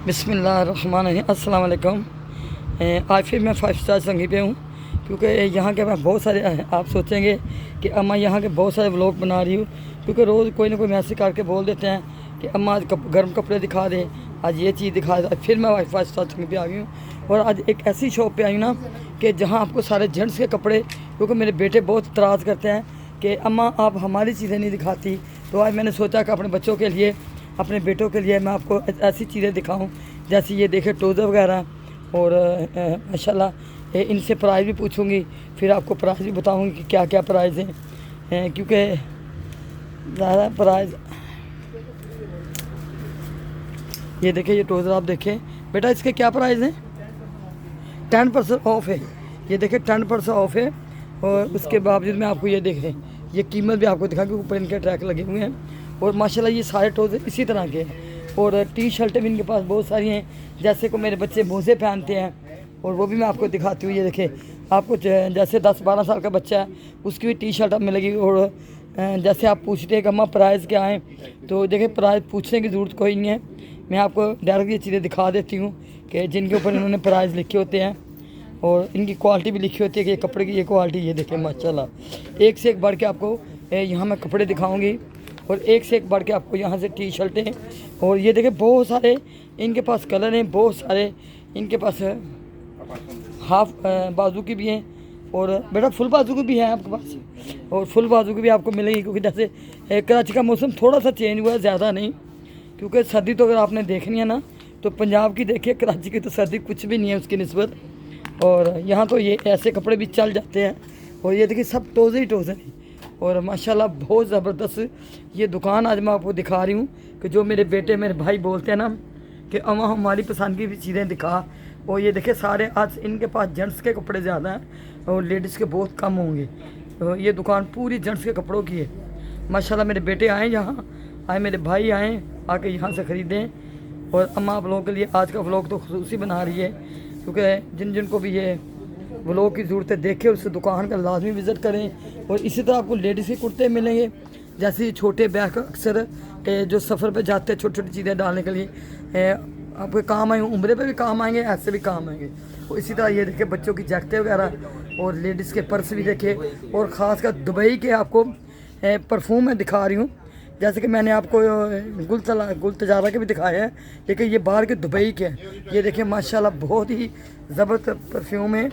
बिस्मिल्लाहिर्रहमानिर्रहीम अस्सलाम वालेकुम। आज फिर मैं 5 स्टार संगी पे हूँ क्योंकि यहाँ के मैं बहुत सारे आप सोचेंगे कि अम्मा यहाँ के बहुत सारे व्लॉग बना रही हूँ क्योंकि रोज़ कोई ना कोई मैसेज करके बोल देते हैं कि अम्मा आज गर्म कपड़े दिखा दे, आज ये चीज़ दिखा दे। फिर मैं 5 स्टार संगी पे आ गई हूँ और आज एक ऐसी शॉप पे आई हूँ ना कि जहाँ आपको सारे जेंट्स के कपड़े, क्योंकि मेरे बेटे बहुत इतराज़ करते हैं कि अम्मा आप हमारी चीज़ें नहीं दिखाती। तो आज मैंने सोचा कि अपने बच्चों के लिए, अपने बेटों के लिए मैं आपको ऐसी चीज़ें दिखाऊं, जैसे ये देखे टोज़र वगैरह। और माशाल्लाह इनसे प्राइस भी पूछूंगी, फिर आपको प्राइस भी बताऊंगी कि क्या क्या प्राइस हैं, क्योंकि ज़्यादा प्राइस। ये देखें, ये टोज़र आप देखें बेटा, इसके क्या प्राइस हैं? 10% ऑफ है। ये देखें 10% ऑफ है। और उसके बावजूद में आपको ये देखें, ये कीमत भी आपको दिखा के ऊपर इनके ट्रैक लगे हुए हैं। और माशाल्लाह ये सारे टोज़र इसी तरह के हैं। और टी शर्टें भी इनके पास बहुत सारी हैं, जैसे को मेरे बच्चे मोज़े पहनते हैं, और वो भी मैं आपको दिखाती हूँ। ये देखें, आपको जैसे 10-12 साल का बच्चा है उसकी भी टी शर्ट अब मिलेगी। और जैसे आप पूछते हैं कि अम्मा प्राइस क्या है, तो देखिए प्राइस पूछने की ज़रूरत कोई नहीं है, मैं आपको डायरेक्ट ये चीज़ें दिखा देती हूँ कि जिनके ऊपर इन्होंने प्राइस लिखे होते हैं और इनकी क्वालिटी भी लिखी होती है कि ये कपड़े की ये क्वालिटी। ये देखें माशाल्लाह, एक से एक बढ़ के आपको यहाँ मैं कपड़े दिखाऊँगी, और एक से एक बढ़ के आपको यहाँ से टी शर्टें। और ये देखें बहुत सारे इनके पास कलर हैं, बहुत सारे इनके पास हाफ बाजू की भी हैं, और बेटा फुल बाजू की भी है आपके पास, और फुल बाजू की भी आपको मिलेगी। क्योंकि जैसे कराची का मौसम थोड़ा सा चेंज हुआ है, ज़्यादा नहीं, क्योंकि सर्दी तो अगर आपने देखनी है ना तो पंजाब की देखिए, कराची की तो सर्दी कुछ भी नहीं है उसकी निस्बत। और यहाँ तो ये ऐसे कपड़े भी चल जाते हैं। और ये देखिए सब टोज़े ही टोज़े हैं, और माशाल्लाह बहुत ज़बरदस्त ये दुकान आज मैं आपको दिखा रही हूँ कि जो मेरे बेटे मेरे भाई बोलते हैं ना कि अम्मा हमारी पसंद की भी चीज़ें दिखा। और ये देखिए सारे आज इनके पास जेंट्स के कपड़े ज़्यादा हैं और लेडीज़ के बहुत कम होंगे। तो ये दुकान पूरी जेंट्स के कपड़ों की है। माशाल्लाह मेरे बेटे आए यहाँ, आए मेरे भाई आए, आके यहाँ से ख़रीदें। और अम्मा आप लोगों के लिए आज का व्लॉग तो खुसूसी बना रही है, क्योंकि जिन जिनको भी ये व्लॉग की ज़रूरत है देखें, उस दुकान का लाजमी विज़िट करें। और इसी तरह आपको लेडीज़ के कुर्ते मिलेंगे, जैसे ये छोटे बैग अक्सर जो सफ़र पे जाते हैं छोटी छोटी चीज़ें डालने के लिए आपके काम आएंगे, उम्रे पे भी काम आएंगे, ऐसे भी काम आएंगे। और इसी तरह ये देखें बच्चों की जैकेटें वगैरह, और लेडीज़ के पर्स भी देखें। और ख़ासकर दुबई के आपको परफ्यूम मैं दिखा रही हूँ, जैसे कि मैंने आपको गुल तजारा के भी दिखाए हैं, लेकिन ये बाहर के दुबई के हैं। ये देखें माशाल्लाह बहुत ही ज़बरदस्त परफ्यूम है।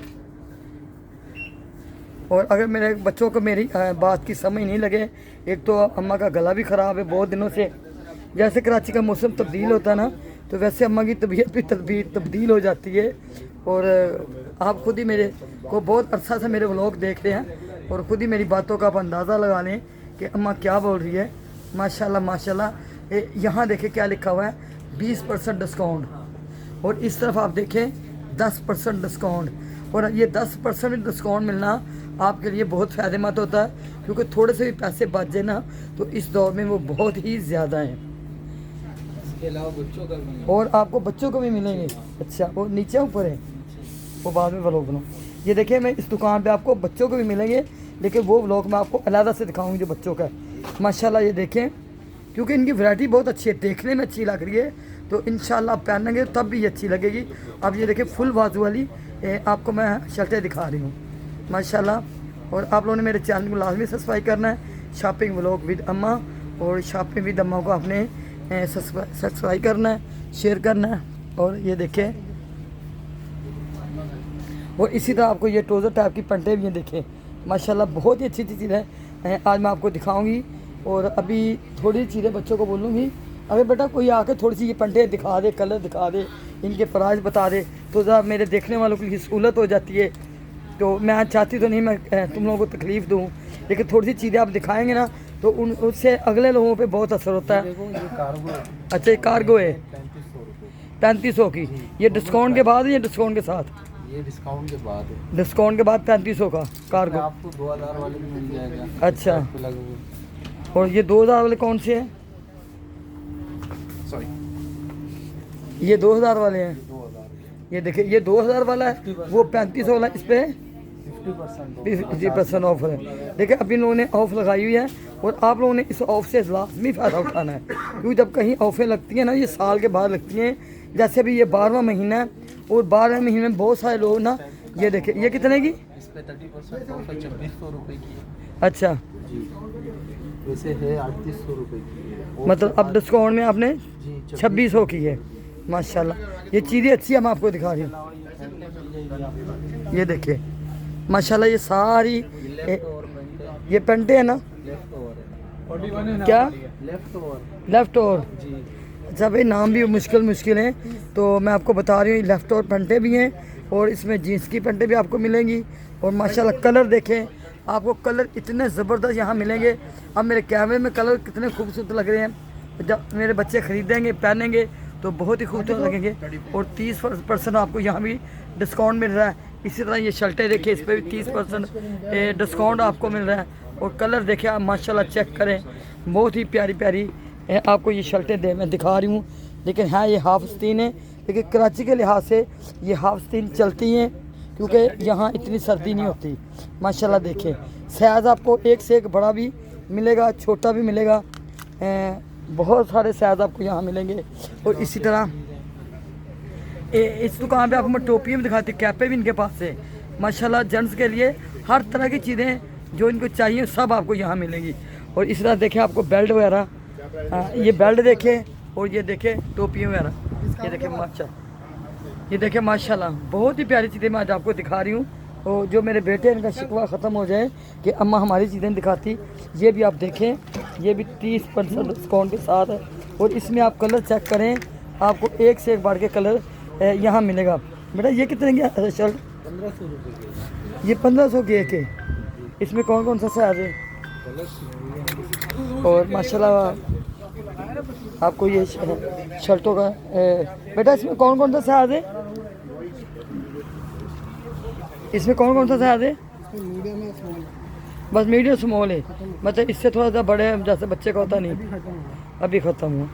और अगर मेरे बच्चों को मेरी बात की समझ नहीं लगे, एक तो अम्मा का गला भी ख़राब है बहुत दिनों से, जैसे कराची का मौसम तब्दील होता है ना, तो वैसे अम्मा की तबीयत भी तब्दील हो जाती है। और आप खुद ही मेरे को बहुत अरसा से मेरे व्लॉग देख रहे हैं, और ख़ुद ही मेरी बातों का आप अंदाज़ा लगा लें कि अम्मा क्या बोल रही है। माशाल्लाह माशाल्लाह। यहाँ देखें क्या लिखा हुआ है, 20% डिस्काउंट। और इस तरफ आप देखें 10% डिस्काउंट। और ये 10% डिस्काउंट मिलना आपके लिए बहुत फ़ायदेमंद होता है, क्योंकि थोड़े से भी पैसे बच जाए ना तो इस दौर में वो बहुत ही ज़्यादा हैं। इसके अलावा बच्चों का भी, और आपको बच्चों को भी मिलेंगे। अच्छा, वो नीचे ऊपर है, वो बाद में व्लॉग बनाओ। ये देखिए मैं इस दुकान पे आपको बच्चों को भी मिलेंगे, लेकिन वो व्लॉग मैं आपको अलग से दिखाऊंगी जो बच्चों का है। माशाल्लाह ये देखें, क्योंकि इनकी वैरायटी बहुत अच्छी है, देखने में अच्छी लग रही है, तो इंशाल्लाह पहनेंगे तब भी अच्छी लगेगी। अब ये देखें फुल बाजू वाली आपको मैं शर्टें दिखा रही हूँ माशाल्लाह। और आप लोगों ने मेरे चैनल को लाजमी सब्सक्राइब करना है, शॉपिंग व्लॉग विद अम्मा, और शॉपिंग विद अम्मा को आपने सब्सक्राइब करना है, शेयर करना है। और ये देखें, और इसी तरह आपको ये ट्रोज़र टाइप की पैंटें भी हैं, देखें माशाल्लाह बहुत ही अच्छी अच्छी चीज़ है, आज मैं आपको दिखाऊंगी। और अभी थोड़ी चीज़ें बच्चों को बोलूँगी, अगर बेटा कोई आके थोड़ी सी ये पैंटें दिखा दे, कलर दिखा दे, इनके प्राइस बता दे, तो ज़रा मेरे देखने वालों के लिए सहूलत हो जाती है। तो मैं चाहती तो नहीं मैं तुम लोगों को तकलीफ़ दूँ, लेकिन थोड़ी सी चीज़ें आप दिखाएंगे ना तो उससे अगले लोगों पे बहुत असर होता है। अच्छा, ये कार्गो है 3500 की, ये डिस्काउंट के बाद है या डिस्काउंट के साथ? ये डिस्काउंट के बाद है। डिस्काउंट के बाद 3500 का कार्गो आपको 2000 वाले भी मिल जाएगा। अच्छा, और ये 2000 वाले कौन से हैं? सॉरी, ये 2000 वाले हैं। 2000 ये देखिए ये 2000 वाला है, वो 3500 वाला, इस पर 50% ऑफ है। देखिए अभी लोगों ने ऑफ़ लगाई हुई है, और आप लोगों ने इस ऑफ़ से लाजमी फ़ायदा उठाना है, क्योंकि जब कहीं ऑफ़ें लगती हैं ना, ये साल के बाद लगती हैं, जैसे अभी ये 12वां महीना है और 12वें महीने में बहुत सारे लोग ना, ये देखिए ये कितने की, इस पे 30% ऑफ है, 2600 रुपये की है अच्छा जी। वैसे है 3800 रुपये की है। और मतलब अब डिस्काउंट में आपने जी 2600 की है। माशाल्लाह ये चीज़ें अच्छी है, मैं आपको दिखा रही हूँ। ये देखिए माशाल्लाह ये सारी लेफ्ट ओवर पेंट है, ये पेंटे है ना, लेफ्ट ओवर है, क्या लेफ्ट ओवर लेफ्ट और, जी। अच्छा भाई नाम भी मुश्किल हैं, तो मैं आपको बता रही हूँ लेफ्ट और पेंटे भी हैं और इसमें जीन्स की पेंटे भी आपको मिलेंगी। और माशाल्लाह कलर देखें, आपको कलर इतने ज़बरदस्त यहाँ मिलेंगे। अब मेरे कैमरे में कलर कितने खूबसूरत लग रहे हैं, जब मेरे बच्चे ख़रीदेंगे पहनेंगे तो बहुत ही खूबसूरत लगेंगे। और 30% आपको यहाँ भी डिस्काउंट मिल रहा है। इसी तरह ये शर्टें देखिए, इस पर भी 30% डिस्काउंट आपको मिल रहा है। और कलर देखिए आप माशाल्लाह चेक करें, बहुत ही प्यारी प्यारी आपको ये शर्टें मैं दिखा रही हूँ। लेकिन हाँ ये हाफ स्तीन है, लेकिन कराची के लिहाज से ये हाफ स्तीन चलती हैं क्योंकि यहाँ इतनी सर्दी नहीं होती। माशाल्लाह देखें साइज़ आपको एक से एक बड़ा भी मिलेगा, छोटा भी मिलेगा, बहुत सारे साइज़ आपको यहाँ मिलेंगे। और इसी तरह इस दुकान पे आपको मैं टोपियाँ भी दिखाती, कैपें भी इनके पास है माशाल्लाह। जेंट्स के लिए हर तरह की चीज़ें जो इनको चाहिए सब आपको यहाँ मिलेंगी। और इस तरह देखें आपको बेल्ट वगैरह, ये बेल्ट देखें और ये देखें टोपियाँ वगैरह, ये देखें ये देखें माशाल्लाह बहुत ही प्यारी चीज़ें मैं आज आपको दिखा रही हूँ। और जो मेरे बेटे हैं इनका शिकवा ख़त्म हो जाए कि अम्मा हमारी चीज़ें दिखाती, ये भी आप देखें, ये भी 30% डिस्काउंट के साथ है। और इसमें आप कलर चेक करें, आपको एक से एक बढ़ के कलर यहाँ मिलेगा। बेटा ये कितने की शर्ट? 1500 रुपये की। ये 1500 की एक है। इसमें कौन कौन सा साइज़ है? और माशाल्लाह आपको ये शर्टों का बेटा इसमें कौन कौन सा साइज़ है? इसमें कौन कौन सा साइज़ है? मीडियम है, स्मॉल, बस मीडियम स्मॉल है, मतलब इससे थोड़ा सा बड़े जैसे बच्चे का होता नहीं, अभी ख़त्म हुआ।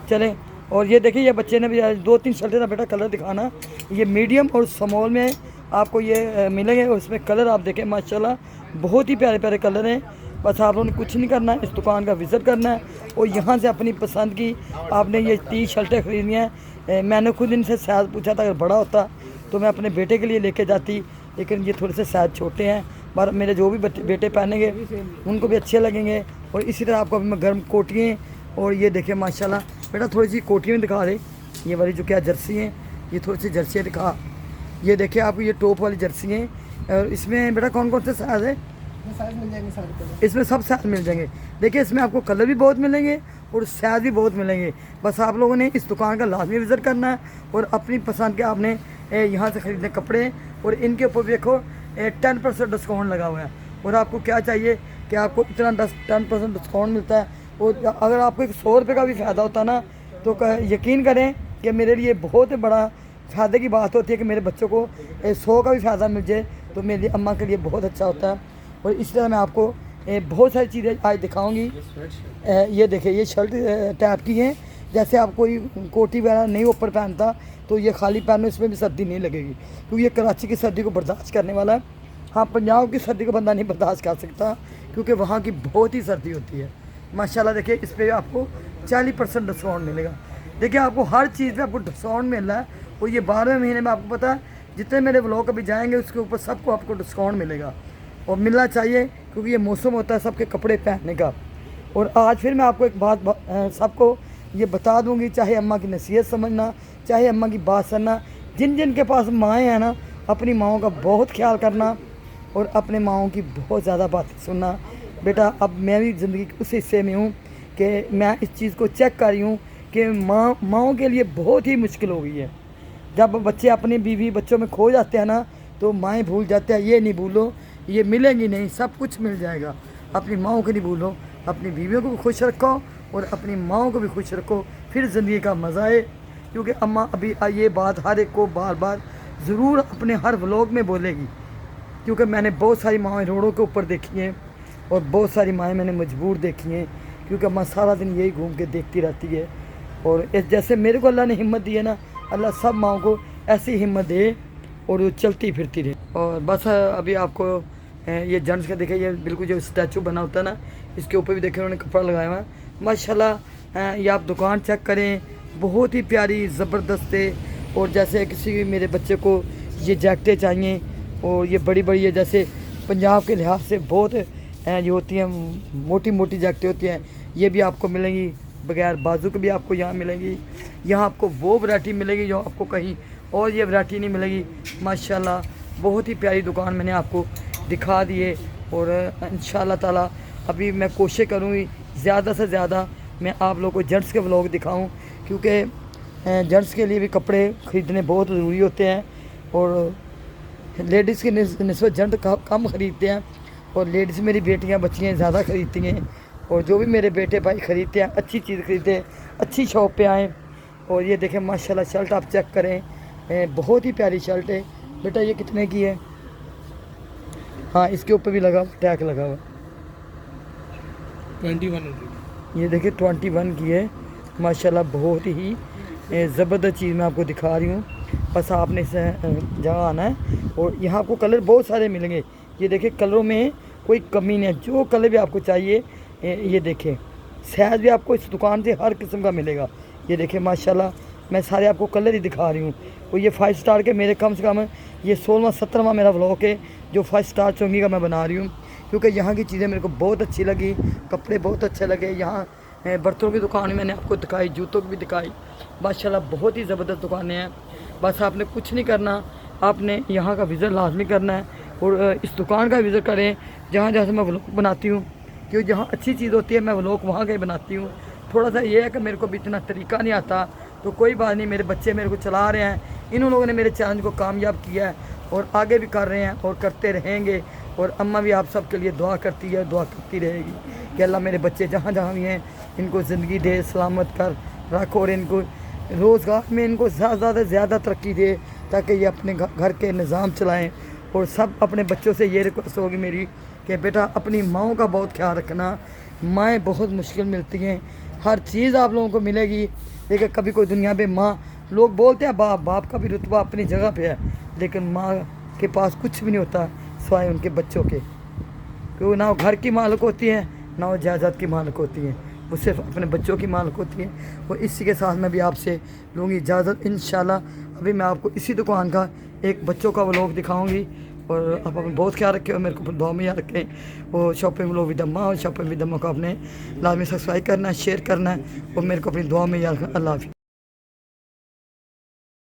चलें और ये देखिए ये बच्चे ने भी 2-3 शर्टें ना बेटा कलर दिखाना, ये मीडियम और स्मॉल में आपको ये मिलेंगे। और इसमें कलर आप देखें माशाल्लाह बहुत ही प्यारे प्यारे कलर हैं। बस आप लोगों ने कुछ नहीं करना है, इस दुकान का विज़िट करना है और यहाँ से अपनी पसंद की आपने ये 30 शर्टें ख़रीदनी हैं। मैंने खुद इनसे साइज़ पूछा था, अगर बड़ा होता तो मैं अपने बेटे के लिए लेके जाती, लेकिन ये थोड़े से साइज़ छोटे हैं। पर मेरे जो भी बेटे पहनेंगे उनको भी अच्छे लगेंगे। और इसी तरह आपको अभी मैं गर्म कोटियाँ और ये देखिए माशाल्लाह बेटा थोड़ी सी कोटियाँ दिखा रहे, ये वाली जो क्या जर्सी हैं, ये थोड़ी सी जर्सियाँ दिखा। ये देखिए आपको ये टॉप वाली जर्सी हैं। और इसमें बेटा कौन कौन से साइज़ है? साइज मिल जाएंगे सारे, इसमें सब साइज़ मिल जाएंगे। देखिए इसमें आपको कलर भी बहुत मिलेंगे और साइज़ भी बहुत मिलेंगे। बस आप लोगों ने इस दुकान का लाजमी विज़िट करना है और अपनी पसंद के आपने यहाँ से ख़रीदने कपड़े। और इनके ऊपर देखो 10% डिस्काउंट लगा हुआ है। और आपको क्या चाहिए कि आपको इतना 10% डिस्काउंट मिलता है। और अगर आपको 100 रुपये का भी फ़ायदा होता ना तो यकीन करें कि मेरे लिए बहुत बड़ा फ़ायदे की बात होती है कि मेरे बच्चों को 100 का भी फ़ायदा मिल जाए तो मेरी अम्मा के लिए बहुत अच्छा होता है। और इस तरह मैं आपको बहुत सारी चीज़ें आज दिखाऊंगी। ये देखिए ये शर्ट टाइप की हैं, जैसे आप कोई कोटी वगैरह नहीं ऊपर पहनता तो ये खाली पहनो, इसमें भी सर्दी नहीं लगेगी क्योंकि ये कराची की सर्दी को बर्दाश्त करने वाला है। हाँ पंजाब की सर्दी को बंदा नहीं बर्दाश्त कर सकता क्योंकि वहाँ की बहुत ही सर्दी होती है। माशाल्लाह देखिए इस पर आपको 40% डिस्काउंट मिलेगा। देखिए आपको हर चीज़ पे आपको डिस्काउंट मिल रहा है। और ये 12वें महीने में आपको पता है जितने मेरे व्लॉग अभी जाएंगे उसके ऊपर सबको आपको डिस्काउंट मिलेगा और मिलना चाहिए क्योंकि ये मौसम होता है सबके कपड़े पहनने का। और आज फिर मैं आपको एक बात सबको ये बता दूंगी, चाहे अम्मा की नसीहत समझना, चाहे अम्मा की बात सुनना। जिन जिन के पास माएँ हैं ना, अपनी माओं का बहुत ख्याल करना और अपने माओं की बहुत ज़्यादा बातें सुनना। बेटा अब मैं भी ज़िंदगी के उस हिस्से में हूँ कि मैं इस चीज़ को चेक कर रही हूँ कि माओं के लिए बहुत ही मुश्किल हो गई है। जब बच्चे अपनी बीवी बच्चों में खो जाते हैं ना तो माएँ भूल जाते हैं। ये नहीं भूलो, ये मिलेंगी नहीं, सब कुछ मिल जाएगा। अपनी माओं को नहीं भूलो, अपनी बीवियों को भी खुश रखो और अपनी माओं को भी खुश रखो, फिर ज़िंदगी का मज़ा है। क्योंकि अम्मा अभी ये बात हर एक को बार बार ज़रूर अपने हर व्लॉग में बोलेगी क्योंकि मैंने बहुत सारी माएँ रोडों के ऊपर देखी हैं और बहुत सारी माएँ मैंने मजबूर देखी हैं क्योंकि अम्मा सारा दिन यही घूम के देखती रहती है। और जैसे मेरे को अल्लाह ने हिम्मत दी है ना, अल्लाह सब माओं को ऐसी हिम्मत दे और वो चलती फिरती रहे। और बस अभी आपको ये जेंट्स का देखिए, ये बिल्कुल जो स्टैचू बना होता है ना, इसके ऊपर भी देखें उन्होंने कपड़ा लगाया हुआ है माशाल्लाह। ये आप दुकान चेक करें बहुत ही प्यारी ज़बरदस्त है। और जैसे किसी मेरे बच्चे को ये जैकेटें चाहिए और ये बड़ी बड़ी है, जैसे पंजाब के लिहाज से बहुत ये होती हैं, मोटी मोटी जैकेटें होती हैं, ये भी आपको मिलेंगी। बगैर बाजू के भी आपको यहाँ मिलेंगी। यहाँ आपको वो वैरायटी मिलेगी जो आपको कहीं और ये वैरायटी नहीं मिलेगी। माशाल्लाह बहुत ही प्यारी दुकान मैंने आपको दिखा दी है। और इंशाल्लाह ताला अभी मैं कोशिश करूँगी ज़्यादा से ज़्यादा मैं आप लोगों को जेंट्स के व्लॉग दिखाऊं, क्योंकि जेंट्स के लिए भी कपड़े ख़रीदने बहुत ज़रूरी होते हैं। और लेडीज़ की निस्बत जेंट कम ख़रीदते हैं, और लेडीज़ मेरी बेटियां बच्चियां ज़्यादा ख़रीदती हैं। और जो भी मेरे बेटे भाई ख़रीदते हैं अच्छी चीज़ ख़रीदते, अच्छी शॉप पे आएँ। और ये देखें माशाल्लाह शर्ट आप चेक करें, बहुत ही प्यारी शर्ट है। बेटा ये कितने की है? हाँ इसके ऊपर भी लगा टैग लगा हुआ 2100। ये देखिए 21 की है। माशाल्लाह बहुत ही ज़बरदस्त चीज़ मैं आपको दिखा रही हूँ। बस आपने इस जगह आना है और यहाँ आपको कलर बहुत सारे मिलेंगे। ये देखिए कलरों में कोई कमी नहीं है, जो कलर भी आपको चाहिए ये देखिए। साइज़ भी आपको इस दुकान से हर किस्म का मिलेगा। ये देखिए माशाल्लाह मैं सारे आपको कलर ही दिखा रही हूँ। और ये 5 स्टार के मेरे कम से कम ये 16वां-17वां मेरा व्लॉग है जो 5 स्टार चौंगी का मैं बना रही हूँ, क्योंकि यहाँ की चीज़ें मेरे को बहुत अच्छी लगी, कपड़े बहुत अच्छे लगे। यहाँ बर्तनों की दुकान मैंने आपको दिखाई, जूतों की भी दिखाई। माशाल्लाह बहुत ही ज़बरदस्त दुकानें हैं। बस आपने कुछ नहीं करना, आपने यहाँ का विज़िट लाजमी करना है और इस दुकान का विज़िट करें जहाँ जहाँ से मैं व्लॉग बनाती हूँ, क्योंकि जहाँ अच्छी चीज़ होती है मैं व्लॉग वहाँ के बनाती हूँ। थोड़ा सा ये है कि मेरे को भी इतना तरीका नहीं आता, तो कोई बात नहीं, मेरे बच्चे मेरे को चला रहे हैं, इन लोगों ने मेरे चैनल को कामयाब किया है और आगे भी कर रहे हैं और करते रहेंगे। और अम्मा भी आप सब के लिए दुआ करती है, दुआ करती रहेगी कि अल्लाह मेरे बच्चे जहाँ जहाँ भी हैं इनको ज़िंदगी दे, सलामत कर रख और इनको रोज़गार में इनको ज़्यादा से ज़्यादा तरक्की दे, ताकि ये अपने घर के निज़ाम चलाएँ। और सब अपने बच्चों से ये रिक्वेस्ट होगी मेरी कि बेटा अपनी माओं का बहुत ख्याल रखना। माएँ बहुत मुश्किल मिलती हैं, हर चीज़ आप लोगों को मिलेगी, लेकिन कभी कोई दुनिया पे माँ, लोग बोलते हैं बाप का भी रुतबा अपनी जगह पे है, लेकिन माँ के पास कुछ भी नहीं होता सिवाय उनके बच्चों के, क्योंकि ना वो घर की मालिक होती हैं ना वो जायदाद की मालिक होती हैं, वो सिर्फ अपने बच्चों की मालिक होती हैं। और इसी के साथ मैं भी आपसे लूँगी इजाज़त इंशाल्लाह। अभी मैं आपको इसी दुकान का एक बच्चों का व्लॉग दिखाऊंगी। और आप अपना बहुत ख्याल रखें और मेरे को दुआ में याद रखें। और शॉपिंग व्लॉग विद अम्मा और शॉपिंग विद अम्मा को आपने लाजमी सब्सक्राइब करना है, शेयर करना है और मेरे को अपनी दुआ में याद रखना। अल्लाह हाफ़िज़।